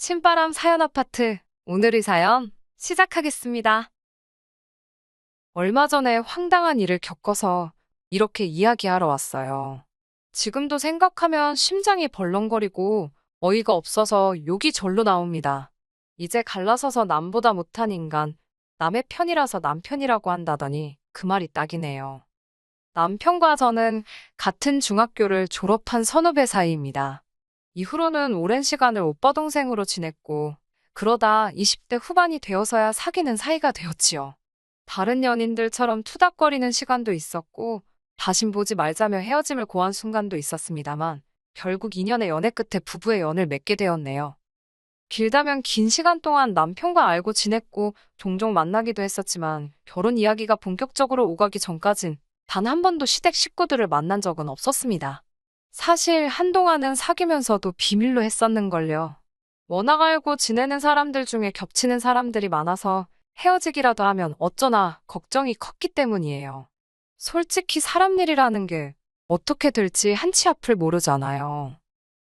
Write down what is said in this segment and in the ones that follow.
신바람 사연 아파트. 오늘의 사연 시작하겠습니다. 얼마 전에 황당한 일을 겪어서 이렇게 이야기하러 왔어요. 지금도 생각하면 심장이 벌렁거리고 어이가 없어서 욕이 절로 나옵니다. 이제 갈라서서 남보다 못한 인간, 남의 편이라서 남편이라고 한다더니 그 말이 딱이네요. 남편과 저는 같은 중학교를 졸업한 선후배 사이입니다. 이후로는 오랜 시간을 오빠 동생으로 지냈고, 그러다 20대 후반이 되어서야 사귀는 사이가 되었지요. 다른 연인들처럼 투닥거리는 시간도 있었고, 다신 보지 말자며 헤어짐을 고한 순간도 있었습니다만, 결국 2년의 연애 끝에 부부의 연을 맺게 되었네요. 길다면 긴 시간 동안 남편과 알고 지냈고, 종종 만나기도 했었지만, 결혼 이야기가 본격적으로 오가기 전까진 단 한 번도 시댁 식구들을 만난 적은 없었습니다. 사실 한동안은 사귀면서도 비밀로 했었는걸요. 워낙 알고 지내는 사람들 중에 겹치는 사람들이 많아서 헤어지기라도 하면 어쩌나 걱정이 컸기 때문이에요. 솔직히 사람 일이라는 게 어떻게 될지 한치 앞을 모르잖아요.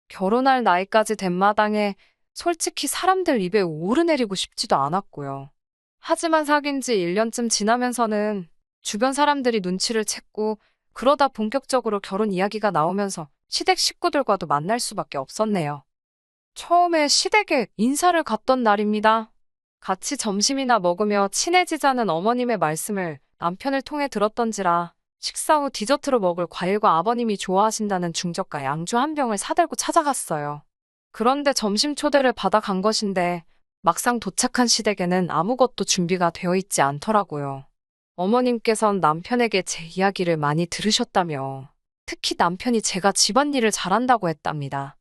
결혼할 나이까지 된 마당에 솔직히 사람들 입에 오르내리고 싶지도 않았고요. 하지만 사귄 지 1년쯤 지나면서는 주변 사람들이 눈치를 챘고 그러다 본격적으로 결혼 이야기가 나오면서 시댁 식구들과도 만날 수밖에 없었네요. 처음에 시댁에 인사를 갔던 날입니다. 같이 점심이나 먹으며 친해지자는 어머님의 말씀을 남편을 통해 들었던지라 식사 후 디저트로 먹을 과일과 아버님이 좋아하신다는 중저가 양주 한 병을 사들고 찾아갔어요. 그런데 점심 초대를 받아 간 것인데 막상 도착한 시댁에는 아무것도 준비가 되어 있지 않더라고요. 어머님께선 남편에게 제 이야기를 많이 들으셨다며 특히 남편이 제가 집안일을 잘한다고 했답니다.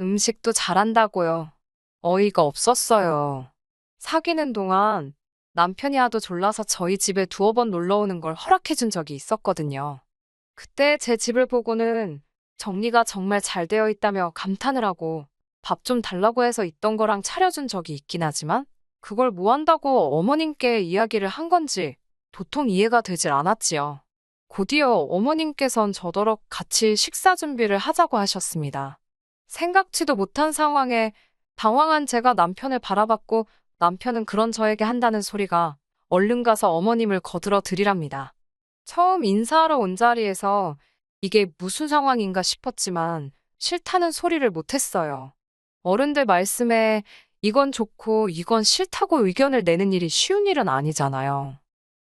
음식도 잘한다고요. 어이가 없었어요. 사귀는 동안 남편이 하도 졸라서 저희 집에 두어 번 놀러 오는 걸 허락해 준 적이 있었거든요. 그때 제 집을 보고는 정리가 정말 잘 되어 있다며 감탄을 하고 밥 좀 달라고 해서 있던 거랑 차려준 적이 있긴 하지만 그걸 뭐 한다고 어머님께 이야기를 한 건지 도통 이해가 되질 않았지요. 곧이어 어머님께선 저더러 같이 식사 준비를 하자고 하셨습니다. 생각지도 못한 상황에 당황한 제가 남편을 바라봤고 남편은 그런 저에게 한다는 소리가 얼른 가서 어머님을 거들어 드리랍니다. 처음 인사하러 온 자리에서 이게 무슨 상황인가 싶었지만 싫다는 소리를 못했어요. 어른들 말씀에 이건 좋고 이건 싫다고 의견을 내는 일이 쉬운 일은 아니잖아요.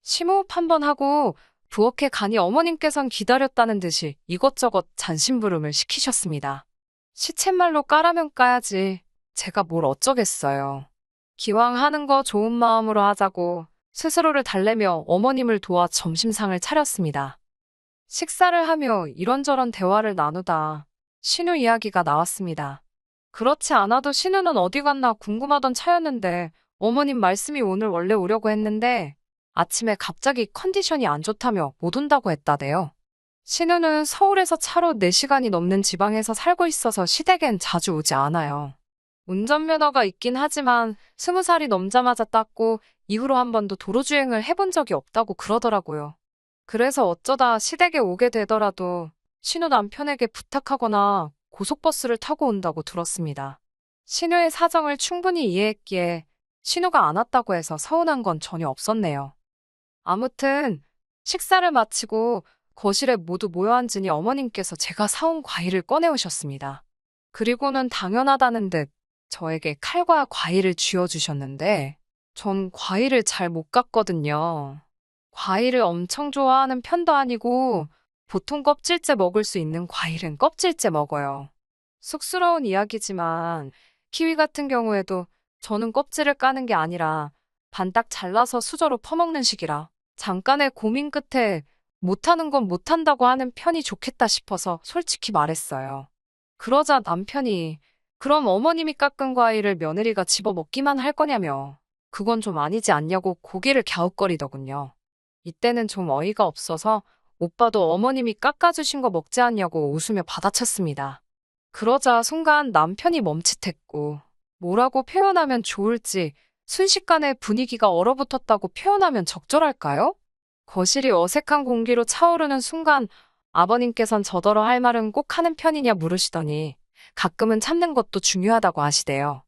심호흡 한번 하고 부엌에 가니 어머님께선 기다렸다는 듯이 이것저것 잔심부름을 시키셨습니다. 시쳇말로 까라면 까야지. 제가 뭘 어쩌겠어요. 기왕 하는 거 좋은 마음으로 하자고 스스로를 달래며 어머님을 도와 점심상을 차렸습니다. 식사를 하며 이런저런 대화를 나누다 신우 이야기가 나왔습니다. 그렇지 않아도 신우는 어디 갔나 궁금하던 차였는데 어머님 말씀이 오늘 원래 오려고 했는데 아침에 갑자기 컨디션이 안 좋다며 못 온다고 했다대요. 신우는 서울에서 차로 4시간이 넘는 지방에서 살고 있어서 시댁엔 자주 오지 않아요. 운전면허가 있긴 하지만 20살이 넘자마자 땄고 이후로 한 번도 도로주행을 해본 적이 없다고 그러더라고요. 그래서 어쩌다 시댁에 오게 되더라도 신우 남편에게 부탁하거나 고속버스를 타고 온다고 들었습니다. 신우의 사정을 충분히 이해했기에 신우가 안 왔다고 해서 서운한 건 전혀 없었네요. 아무튼 식사를 마치고 거실에 모두 모여 앉으니 어머님께서 제가 사온 과일을 꺼내오셨습니다. 그리고는 당연하다는 듯 저에게 칼과 과일을 쥐어주셨는데 전 과일을 잘 못 갖거든요. 과일을 엄청 좋아하는 편도 아니고 보통 껍질째 먹을 수 있는 과일은 껍질째 먹어요. 쑥스러운 이야기지만 키위 같은 경우에도 저는 껍질을 까는 게 아니라 반딱 잘라서 수저로 퍼먹는 식이라 잠깐의 고민 끝에 못하는 건 못한다고 하는 편이 좋겠다 싶어서 솔직히 말했어요. 그러자 남편이 그럼 어머님이 깎은 과일을 며느리가 집어 먹기만 할 거냐며 그건 좀 아니지 않냐고 고개를 갸웃거리더군요. 이때는 좀 어이가 없어서 오빠도 어머님이 깎아주신 거 먹지 않냐고 웃으며 받아쳤습니다. 그러자 순간 남편이 멈칫했고 뭐라고 표현하면 좋을지 순식간에 분위기가 얼어붙었다고 표현하면 적절할까요? 거실이 어색한 공기로 차오르는 순간 아버님께선 저더러 할 말은 꼭 하는 편이냐 물으시더니 가끔은 참는 것도 중요하다고 하시대요.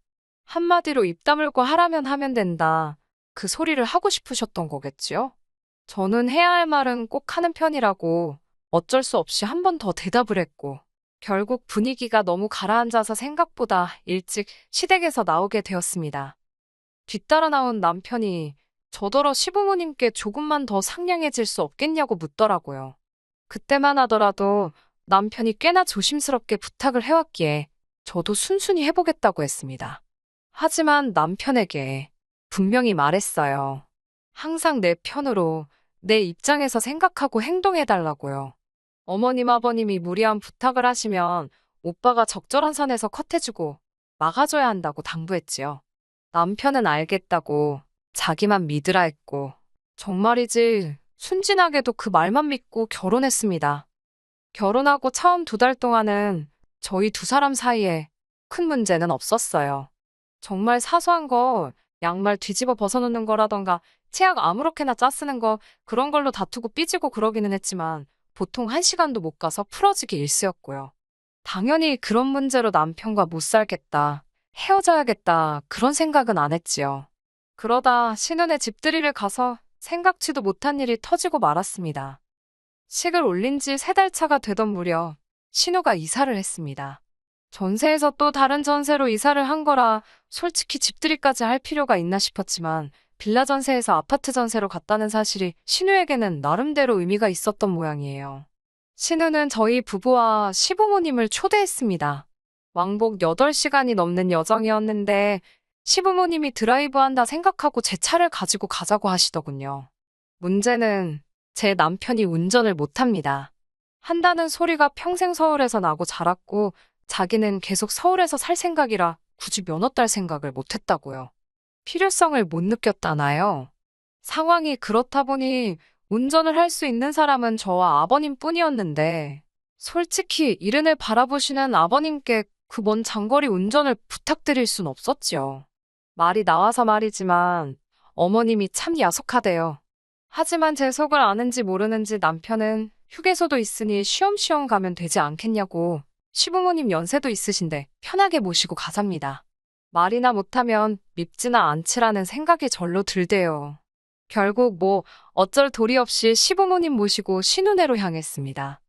한마디로 입 다물고 하라면 하면 된다. 그 소리를 하고 싶으셨던 거겠지요? 저는 해야 할 말은 꼭 하는 편이라고 어쩔 수 없이 한 번 더 대답을 했고, 결국 분위기가 너무 가라앉아서 생각보다 일찍 시댁에서 나오게 되었습니다. 뒤따라 나온 남편이 저더러 시부모님께 조금만 더 상냥해질 수 없겠냐고 묻더라고요. 그때만 하더라도 남편이 꽤나 조심스럽게 부탁을 해왔기에 저도 순순히 해보겠다고 했습니다. 하지만 남편에게 분명히 말했어요. 항상 내 편으로, 내 입장에서 생각하고 행동해달라고요. 어머님, 아버님이 무리한 부탁을 하시면 오빠가 적절한 선에서 컷해주고 막아줘야 한다고 당부했지요. 남편은 알겠다고 자기만 믿으라 했고, 정말이지 순진하게도 그 말만 믿고 결혼했습니다. 결혼하고 처음 2달 동안은 저희 두 사람 사이에 큰 문제는 없었어요. 정말 사소한 거, 양말 뒤집어 벗어놓는 거라던가 치약 아무렇게나 짜 쓰는 거, 그런 걸로 다투고 삐지고 그러기는 했지만 보통 1시간도 못 가서 풀어지기 일쑤였고요. 당연히 그런 문제로 남편과 못 살겠다, 헤어져야겠다, 그런 생각은 안 했지요. 그러다 신혼의 집들이를 가서 생각지도 못한 일이 터지고 말았습니다. 식을 올린 지 3달 차가 되던 무렵 신우가 이사를 했습니다. 전세에서 또 다른 전세로 이사를 한 거라 솔직히 집들이까지 할 필요가 있나 싶었지만, 빌라 전세에서 아파트 전세로 갔다는 사실이 신우에게는 나름대로 의미가 있었던 모양이에요. 신우는 저희 부부와 시부모님을 초대했습니다. 왕복 8시간이 넘는 여정이었는데 시부모님이 드라이브 한다 생각하고 제 차를 가지고 가자고 하시더군요. 문제는 제 남편이 운전을 못합니다. 한다는 소리가 평생 서울에서 나고 자랐고 자기는 계속 서울에서 살 생각이라 굳이 면허 딸 생각을 못했다고요. 필요성을 못 느꼈다나요? 상황이 그렇다 보니 운전을 할 수 있는 사람은 저와 아버님 뿐이었는데, 솔직히 이른을 바라보시는 아버님께 그 먼 장거리 운전을 부탁드릴 순 없었지요. 말이 나와서 말이지만 어머님이 참 야속하대요. 하지만 제 속을 아는지 모르는지 남편은 휴게소도 있으니 쉬엄쉬엄 가면 되지 않겠냐고, 시부모님 연세도 있으신데 편하게 모시고 가zap니다. 말이나 못하면 밉지나 않지라는 생각이 절로 들대요. 결국 어쩔 도리 없이 시부모님 모시고 신혼회로 향했습니다.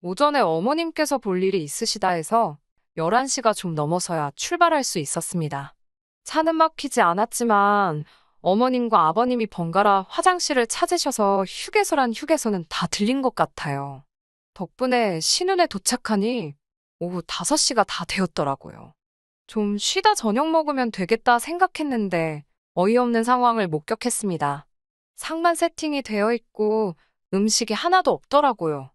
오전에 어머님께서 볼 일이 있으시다 해서 11시가 좀 넘어서야 출발할 수 있었습니다. 차는 막히지 않았지만 어머님과 아버님이 번갈아 화장실을 찾으셔서 휴게소란 휴게소는 다 들린 것 같아요. 덕분에 신혼에 도착하니 오후 5시가 다 되었더라고요. 좀 쉬다 저녁 먹으면 되겠다 생각했는데 어이없는 상황을 목격했습니다. 상만 세팅이 되어 있고 음식이 하나도 없더라고요.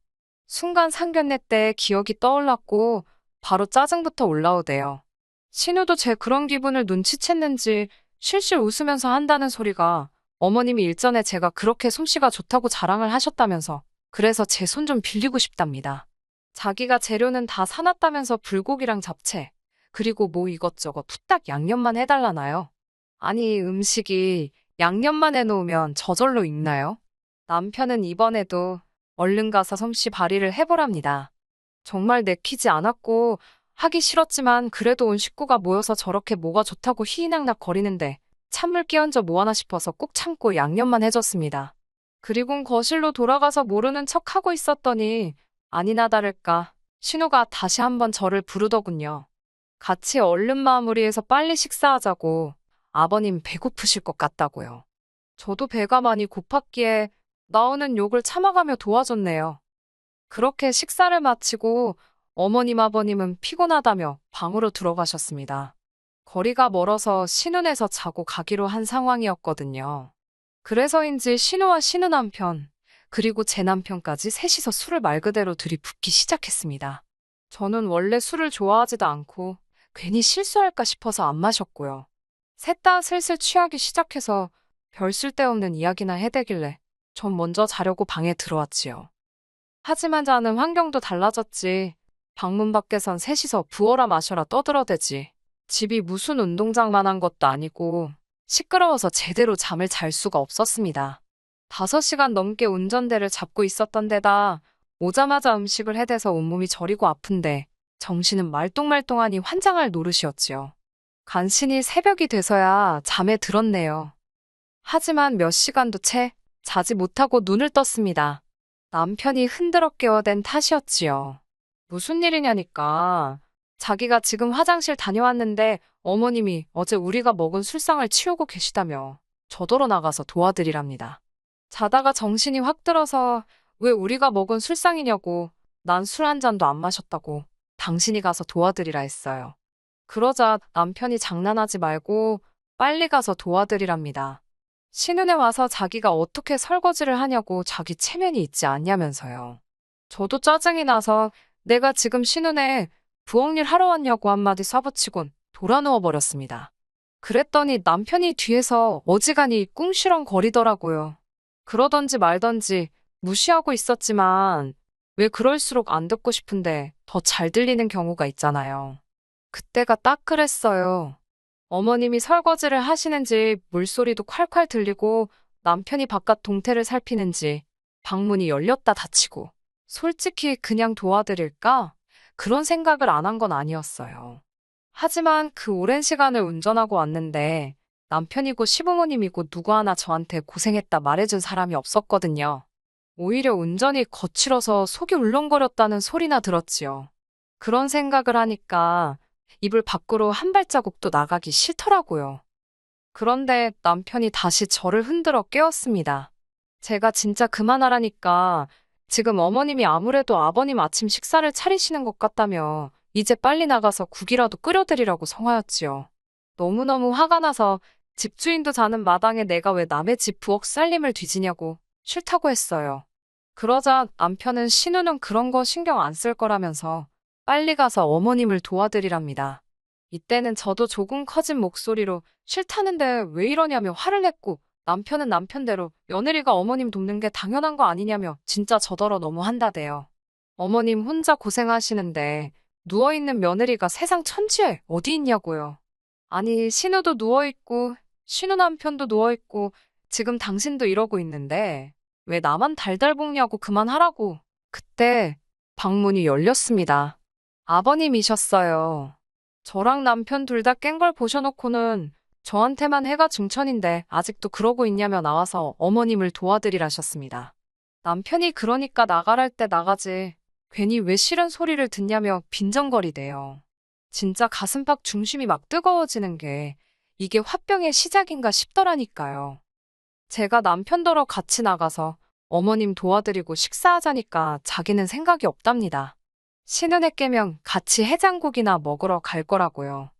순간 상견례 때 기억이 떠올랐고 바로 짜증부터 올라오대요. 신우도 제 그런 기분을 눈치챘는지 실실 웃으면서 한다는 소리가, 어머님이 일전에 제가 그렇게 솜씨가 좋다고 자랑을 하셨다면서 그래서 제 손 좀 빌리고 싶답니다. 자기가 재료는 다 사놨다면서 불고기랑 잡채, 그리고 이것저것 후딱 양념만 해달라나요? 아니, 음식이 양념만 해놓으면 저절로 익나요? 남편은 이번에도 얼른 가서 솜씨 발휘를 해보랍니다. 정말 내키지 않았고 하기 싫었지만 그래도 온 식구가 모여서 저렇게 뭐가 좋다고 희희낙낙 거리는데 찬물 끼얹어 뭐하나 싶어서 꾹 참고 양념만 해줬습니다. 그리곤 거실로 돌아가서 모르는 척하고 있었더니 아니나 다를까 신우가 다시 한번 저를 부르더군요. 같이 얼른 마무리해서 빨리 식사하자고, 아버님 배고프실 것 같다고요. 저도 배가 많이 고팠기에 나오는 욕을 참아가며 도와줬네요. 그렇게 식사를 마치고 어머님 아버님은 피곤하다며 방으로 들어가셨습니다. 거리가 멀어서 신혼에서 자고 가기로 한 상황이었거든요. 그래서인지 신우와 신우 남편, 그리고 제 남편까지 셋이서 술을 말 그대로 들이붓기 시작했습니다. 저는 원래 술을 좋아하지도 않고 괜히 실수할까 싶어서 안 마셨고요. 셋 다 슬슬 취하기 시작해서 별 쓸데없는 이야기나 해대길래 전 먼저 자려고 방에 들어왔지요. 하지만 자는 환경도 달라졌지. 방문 밖에선 셋이서 부어라 마셔라 떠들어대지. 집이 무슨 운동장만한 것도 아니고 시끄러워서 제대로 잠을 잘 수가 없었습니다. 5시간 넘게 운전대를 잡고 있었던 데다 오자마자 음식을 해대서 온몸이 저리고 아픈데 정신은 말똥말똥하니 환장할 노릇이었지요. 간신히 새벽이 돼서야 잠에 들었네요. 하지만 몇 시간도 채 자지 못하고 눈을 떴습니다. 남편이 흔들어 깨워댄 탓이었지요. 무슨 일이냐니까. 자기가 지금 화장실 다녀왔는데 어머님이 어제 우리가 먹은 술상을 치우고 계시다며 저더러 나가서 도와드리랍니다. 자다가 정신이 확 들어서 왜 우리가 먹은 술상이냐고 난 술 한 잔도 안 마셨다고 당신이 가서 도와드리라 했어요. 그러자 남편이 장난하지 말고 빨리 가서 도와드리랍니다. 신혼에 와서 자기가 어떻게 설거지를 하냐고 자기 체면이 있지 않냐면서요. 저도 짜증이 나서 내가 지금 신혼에 부엌일 하러 왔냐고 한마디 쏴붙이곤 돌아 누워버렸습니다. 그랬더니 남편이 뒤에서 어지간히 꿍시렁 거리더라고요. 그러던지 말던지 무시하고 있었지만 왜 그럴수록 안 듣고 싶은데 더 잘 들리는 경우가 있잖아요. 그때가 딱 그랬어요. 어머님이 설거지를 하시는지 물소리도 콸콸 들리고 남편이 바깥 동태를 살피는지 방문이 열렸다 닫히고 솔직히 그냥 도와드릴까? 그런 생각을 안 한 건 아니었어요. 하지만 그 오랜 시간을 운전하고 왔는데 남편이고 시부모님이고 누구 하나 저한테 고생했다 말해준 사람이 없었거든요. 오히려 운전이 거칠어서 속이 울렁거렸다는 소리나 들었지요. 그런 생각을 하니까 이불 밖으로 한 발자국도 나가기 싫더라고요. 그런데 남편이 다시 저를 흔들어 깨웠습니다. 제가 진짜 그만하라니까 지금 어머님이 아무래도 아버님 아침 식사를 차리시는 것 같다며 이제 빨리 나가서 국이라도 끓여드리라고 성화였지요. 너무너무 화가 나서 집주인도 자는 마당에 내가 왜 남의 집 부엌 살림을 뒤지냐고 싫다고 했어요. 그러자 남편은 신우는 그런 거 신경 안 쓸 거라면서 빨리 가서 어머님을 도와드리랍니다. 이때는 저도 조금 커진 목소리로 싫다는데 왜 이러냐며 화를 냈고 남편은 남편대로 며느리가 어머님 돕는 게 당연한 거 아니냐며 진짜 저더러 너무 한다대요. 어머님 혼자 고생하시는데 누워있는 며느리가 세상 천지에 어디 있냐고요. 아니 신우도 누워있고 신우 남편도 누워있고 지금 당신도 이러고 있는데 왜 나만 달달 볶냐고 그만하라고. 그때 방문이 열렸습니다. 아버님이셨어요. 저랑 남편 둘 다 깬 걸 보셔놓고는 저한테만 해가 중천인데 아직도 그러고 있냐며 나와서 어머님을 도와드리라셨습니다. 남편이 그러니까 나가랄 때 나가지 괜히 왜 싫은 소리를 듣냐며 빈정거리대요. 진짜 가슴팍 중심이 막 뜨거워지는 게 이게 화병의 시작인가 싶더라니까요. 제가 남편더러 같이 나가서 어머님 도와드리고 식사하자니까 자기는 생각이 없답니다. 신혼에 깨면 같이 해장국이나 먹으러 갈 거라고요.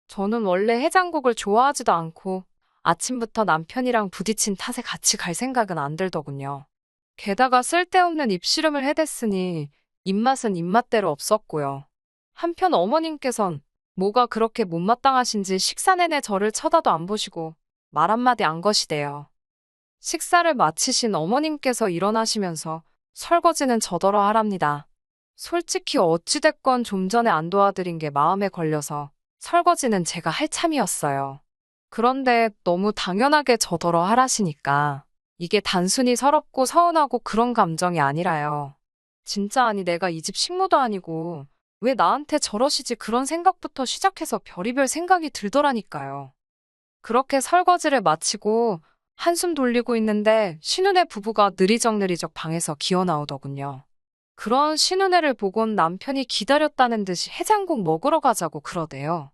저는 원래 해장국을 좋아하지도 않고 아침부터 남편이랑 부딪힌 탓에 같이 갈 생각은 안 들더군요. 게다가 쓸데없는 입씨름을 해댔으니 입맛은 입맛대로 없었고요. 한편 어머님께선 뭐가 그렇게 못마땅하신지 식사 내내 저를 쳐다도 안 보시고 말 한마디 안 거시대요. 식사를 마치신 어머님께서 일어나시면서 설거지는 저더러 하랍니다. 솔직히 어찌됐건 좀 전에 안 도와드린 게 마음에 걸려서 설거지는 제가 할 참이었어요. 그런데 너무 당연하게 저더러 하라시니까 이게 단순히 서럽고 서운하고 그런 감정이 아니라요. 진짜 아니 내가 이 집 식모도 아니고 왜 나한테 저러시지 그런 생각부터 시작해서 별의별 생각이 들더라니까요. 그렇게 설거지를 마치고 한숨 돌리고 있는데 신혼의 부부가 느리적느리적 방에서 기어 나오더군요. 그런 신혼애를 보곤 남편이 기다렸다는 듯이 해장국 먹으러 가자고 그러대요.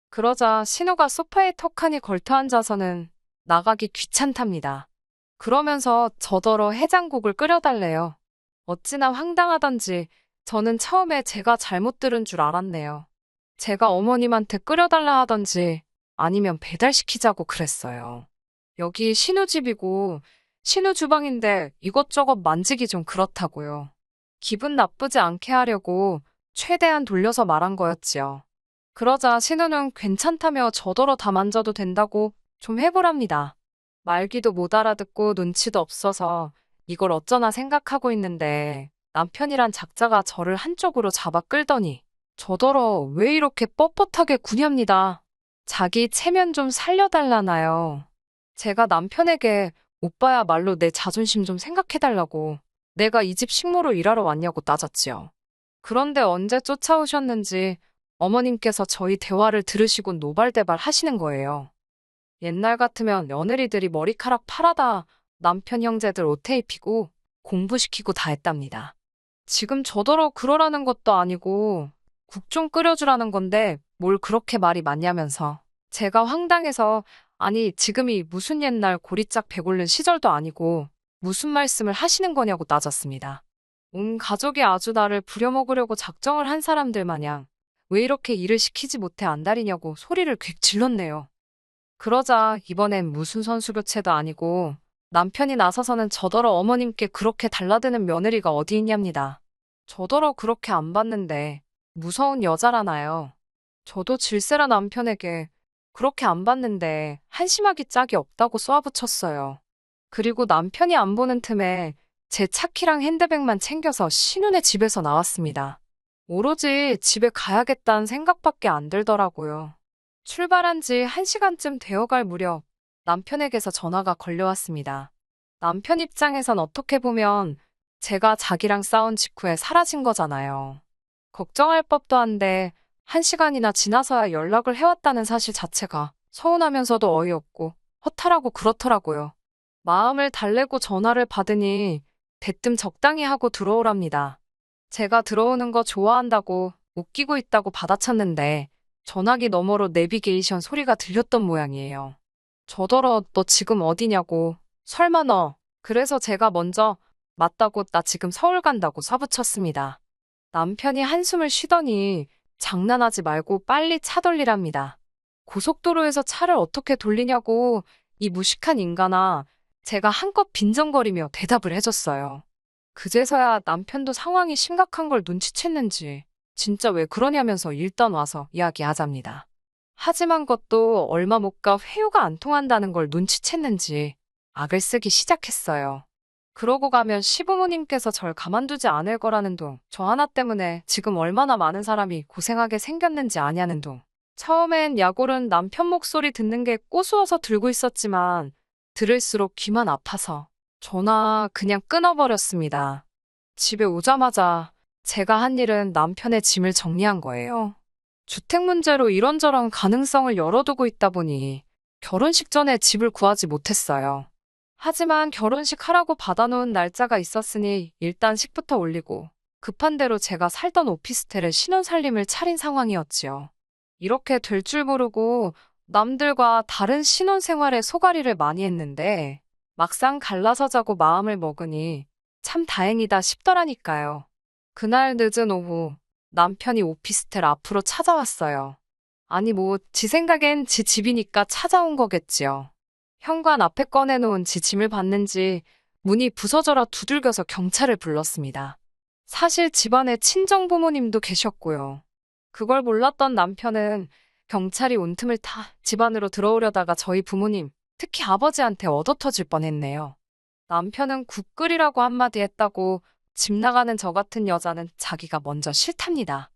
그러자 신우가 소파에 턱하니 걸터 앉아서는 나가기 귀찮답니다. 그러면서 저더러 해장국을 끓여달래요. 어찌나 황당하던지 저는 처음에 제가 잘못 들은 줄 알았네요. 제가 어머님한테 끓여달라 하던지 아니면 배달시키자고 그랬어요. 여기 신우집이고 신우 주방인데 이것저것 만지기 좀 그렇다고요. 기분 나쁘지 않게 하려고 최대한 돌려서 말한 거였지요. 그러자 신우는 괜찮다며 저더러 다 만져도 된다고 좀 해보랍니다. 말귀도 못 알아듣고 눈치도 없어서 이걸 어쩌나 생각하고 있는데 남편이란 작자가 저를 한쪽으로 잡아 끌더니 저더러 왜 이렇게 뻣뻣하게 구냐입니다. 자기 체면 좀 살려달라나요. 제가 남편에게 오빠야 말로 내 자존심 좀 생각해달라고 내가 이 집 식모로 일하러 왔냐고 따졌지요. 그런데 언제 쫓아오셨는지 어머님께서 저희 대화를 들으시고 노발대발 하시는 거예요. 옛날 같으면 며느리들이 머리카락 팔아다 남편 형제들 옷에 입히고 공부시키고 다 했답니다. 지금 저더러 그러라는 것도 아니고 국 좀 끓여주라는 건데 뭘 그렇게 말이 많냐면서 제가 황당해서 아니 지금이 무슨 옛날 고리짝 배골른 시절도 아니고 무슨 말씀을 하시는 거냐고 따졌습니다. 온 가족이 아주 나를 부려먹으려고 작정을 한 사람들 마냥 왜 이렇게 일을 시키지 못해 안달이냐고 소리를 큉 질렀네요. 그러자 이번엔 무슨 선수교체도 아니고 남편이 나서서는 저더러 어머님께 그렇게 달라드는 며느리가 어디 있냐입니다. 저더러 그렇게 안 봤는데 무서운 여자라나요. 저도 질세라 남편에게 그렇게 안 봤는데 한심하기 짝이 없다고 쏘아붙였어요. 그리고 남편이 안 보는 틈에 제 차키랑 핸드백만 챙겨서 신혼의 집에서 나왔습니다. 오로지 집에 가야겠다는 생각밖에 안 들더라고요. 출발한 지 1시간쯤 되어갈 무렵 남편에게서 전화가 걸려왔습니다. 남편 입장에선 어떻게 보면 제가 자기랑 싸운 직후에 사라진 거잖아요. 걱정할 법도 한데 1시간이나 지나서야 연락을 해왔다는 사실 자체가 서운하면서도 어이없고 허탈하고 그렇더라고요. 마음을 달래고 전화를 받으니 대뜸 적당히 하고 들어오랍니다. 제가 들어오는 거 좋아한다고 웃기고 있다고 받아쳤는데 전화기 너머로 내비게이션 소리가 들렸던 모양이에요. 저더러 너 지금 어디냐고. 설마 너. 그래서 제가 먼저 맞다고 나 지금 서울 간다고 쏴붙였습니다. 남편이 한숨을 쉬더니 장난하지 말고 빨리 차 돌리랍니다. 고속도로에서 차를 어떻게 돌리냐고 이 무식한 인간아. 제가 한껏 빈정거리며 대답을 해줬어요. 그제서야 남편도 상황이 심각한 걸 눈치챘는지 진짜 왜 그러냐면서 일단 와서 이야기하잡니다. 하지만 것도 얼마 못 가 회유가 안 통한다는 걸 눈치챘는지 악을 쓰기 시작했어요. 그러고 가면 시부모님께서 절 가만두지 않을 거라는 둥, 저 하나 때문에 지금 얼마나 많은 사람이 고생하게 생겼는지 아냐는 둥. 처음엔 약올은 남편 목소리 듣는 게 꼬스워서 들고 있었지만 들을수록 귀만 아파서 전화 그냥 끊어버렸습니다. 집에 오자마자 제가 한 일은 남편의 짐을 정리한 거예요. 주택 문제로 이런저런 가능성을 열어두고 있다 보니 결혼식 전에 집을 구하지 못했어요. 하지만 결혼식 하라고 받아놓은 날짜가 있었으니 일단 식부터 올리고 급한 대로 제가 살던 오피스텔에 신혼살림을 차린 상황이었지요. 이렇게 될 줄 모르고 남들과 다른 신혼생활에 소가리를 많이 했는데 막상 갈라서 자고 마음을 먹으니 참 다행이다 싶더라니까요. 그날 늦은 오후 남편이 오피스텔 앞으로 찾아왔어요. 아니 지 생각엔 지 집이니까 찾아온 거겠지요. 현관 앞에 꺼내놓은 지 짐을 봤는지 문이 부서져라 두들겨서 경찰을 불렀습니다. 사실 집안에 친정부모님도 계셨고요. 그걸 몰랐던 남편은 경찰이 온 틈을 타 집안으로 들어오려다가 저희 부모님, 특히 아버지한테 얻어터질 뻔했네요. 남편은 국 끓이라고 한마디 했다고 집 나가는 저 같은 여자는 자기가 먼저 싫답니다.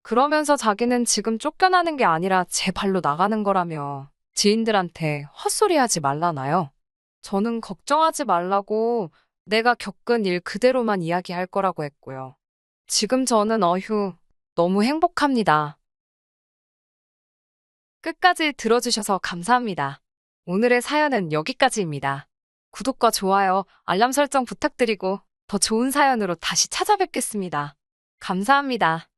그러면서 자기는 지금 쫓겨나는 게 아니라 제 발로 나가는 거라며 지인들한테 헛소리하지 말라나요. 저는 걱정하지 말라고 내가 겪은 일 그대로만 이야기할 거라고 했고요. 지금 저는 너무 행복합니다. 끝까지 들어주셔서 감사합니다. 오늘의 사연은 여기까지입니다. 구독과 좋아요, 알람 설정 부탁드리고 더 좋은 사연으로 다시 찾아뵙겠습니다. 감사합니다.